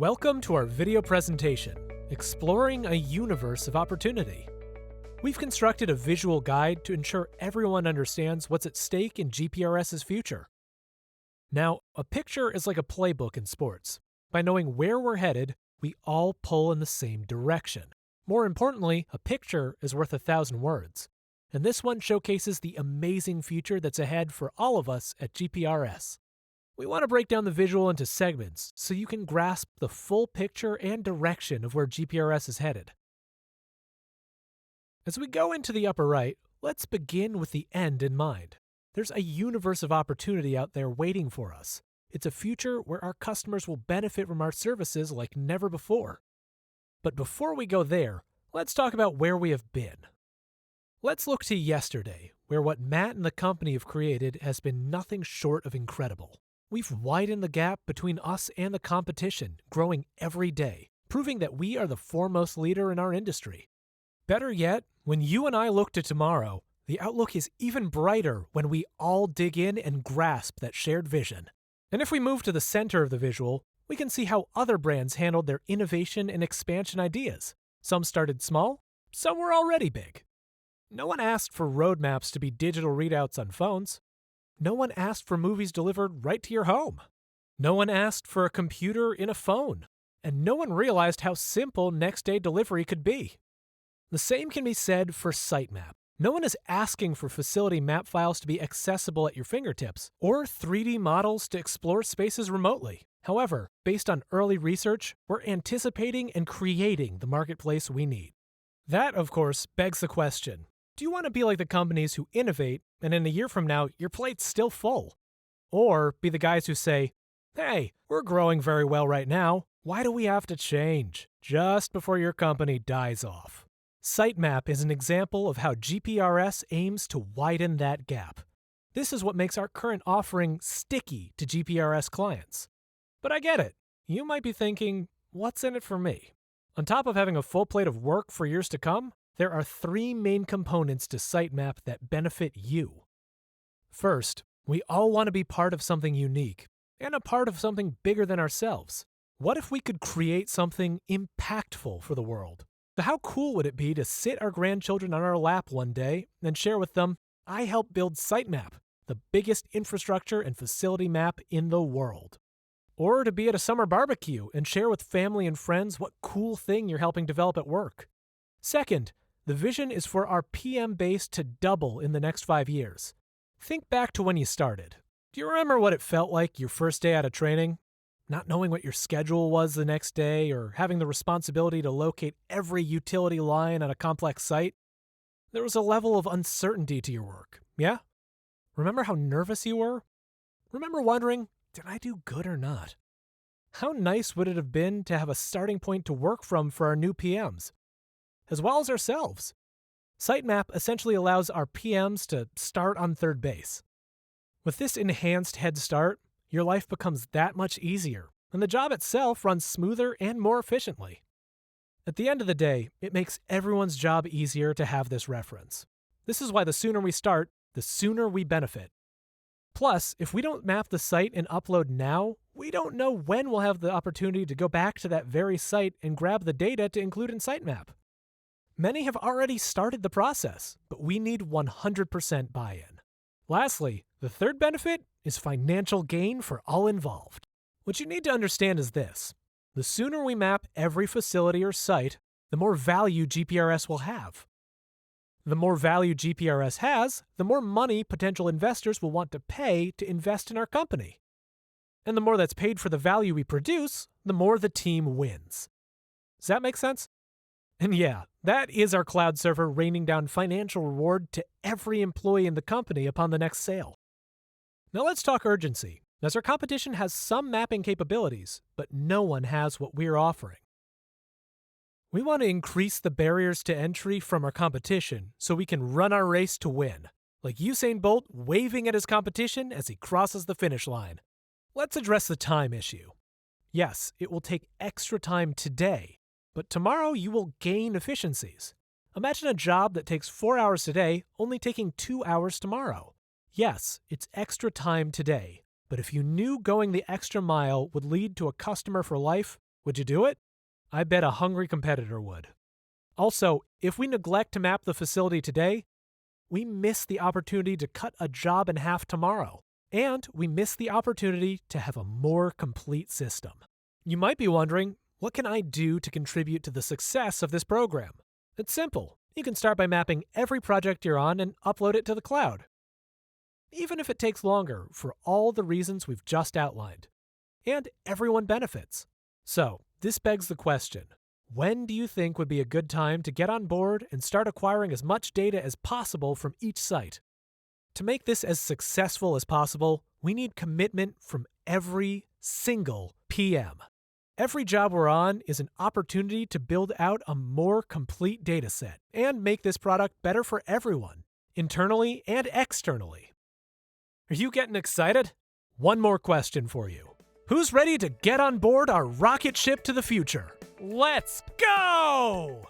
Welcome to our video presentation, Exploring a Universe of Opportunity. We've constructed a visual guide to ensure everyone understands what's at stake in GPRS's future. Now, a picture is like a playbook in sports. By knowing where we're headed, we all pull in the same direction. More importantly, a picture is worth 1,000 words. And this one showcases the amazing future that's ahead for all of us at GPRS. We want to break down the visual into segments so you can grasp the full picture and direction of where GPRS is headed. As we go into the upper right, let's begin with the end in mind. There's a universe of opportunity out there waiting for us. It's a future where our customers will benefit from our services like never before. But before we go there, let's talk about where we have been. Let's look to yesterday, where what Matt and the company have created has been nothing short of incredible. We've widened the gap between us and the competition, growing every day, proving that we are the foremost leader in our industry. Better yet, when you and I look to tomorrow, the outlook is even brighter when we all dig in and grasp that shared vision. And if we move to the center of the visual, we can see how other brands handled their innovation and expansion ideas. Some started small, some were already big. No one asked for roadmaps to be digital readouts on phones. No one asked for movies delivered right to your home. No one asked for a computer in a phone. And no one realized how simple next-day delivery could be. The same can be said for Sitemap. No one is asking for facility map files to be accessible at your fingertips, or 3D models to explore spaces remotely. However, based on early research, we're anticipating and creating the marketplace we need. That, of course, begs the question. Do you want to be like the companies who innovate, and in a year from now, your plate's still full? Or be the guys who say, hey, we're growing very well right now. Why do we have to change? Just before your company dies off. Sitemap is an example of how GPRS aims to widen that gap. This is what makes our current offering sticky to GPRS clients. But I get it. You might be thinking, what's in it for me? On top of having a full plate of work for years to come, there are three main components to Sitemap that benefit you. First, we all want to be part of something unique, and a part of something bigger than ourselves. What if we could create something impactful for the world? So how cool would it be to sit our grandchildren on our lap one day and share with them, I helped build Sitemap, the biggest infrastructure and facility map in the world. Or to be at a summer barbecue and share with family and friends what cool thing you're helping develop at work. Second, the vision is for our PM base to double in the next 5 years. Think back to when you started. Do you remember what it felt like your first day out of training? Not knowing what your schedule was the next day, or having the responsibility to locate every utility line on a complex site? There was a level of uncertainty to your work, yeah? Remember how nervous you were? Remember wondering, did I do good or not? How nice would it have been to have a starting point to work from for our new PMs, as well as ourselves? Sitemap essentially allows our PMs to start on third base. With this enhanced head start, your life becomes that much easier, and the job itself runs smoother and more efficiently. At the end of the day, it makes everyone's job easier to have this reference. This is why the sooner we start, the sooner we benefit. Plus, if we don't map the site and upload now, we don't know when we'll have the opportunity to go back to that very site and grab the data to include in Sitemap. Many have already started the process, but we need 100% buy-in. Lastly, the third benefit is financial gain for all involved. What you need to understand is this. The sooner we map every facility or site, the more value GPRS will have. The more value GPRS has, the more money potential investors will want to pay to invest in our company. And the more that's paid for the value we produce, the more the team wins. Does that make sense? And yeah, that is our cloud server raining down financial reward to every employee in the company upon the next sale. Now let's talk urgency, as our competition has some mapping capabilities, but no one has what we're offering. We want to increase the barriers to entry from our competition so we can run our race to win, like Usain Bolt waving at his competition as he crosses the finish line. Let's address the time issue. Yes, it will take extra time today, but tomorrow you will gain efficiencies. Imagine a job that takes 4 hours today, only taking 2 hours tomorrow. Yes, it's extra time today, but if you knew going the extra mile would lead to a customer for life, Would you do it? I bet a hungry competitor would. Also, if we neglect to map the facility today, we miss the opportunity to cut a job in half tomorrow. And we miss the opportunity to have a more complete system. You might be wondering, what can I do to contribute to the success of this program? It's simple. You can start by mapping every project you're on and upload it to the cloud. Even if it takes longer for all the reasons we've just outlined. And everyone benefits. So, this begs the question, when do you think would be a good time to get on board and start acquiring as much data as possible from each site? To make this as successful as possible, we need commitment from every single PM. Every job we're on is an opportunity to build out a more complete data set and make this product better for everyone, internally and externally. Are you getting excited? One more question for you. Who's ready to get on board our rocket ship to the future? Let's go!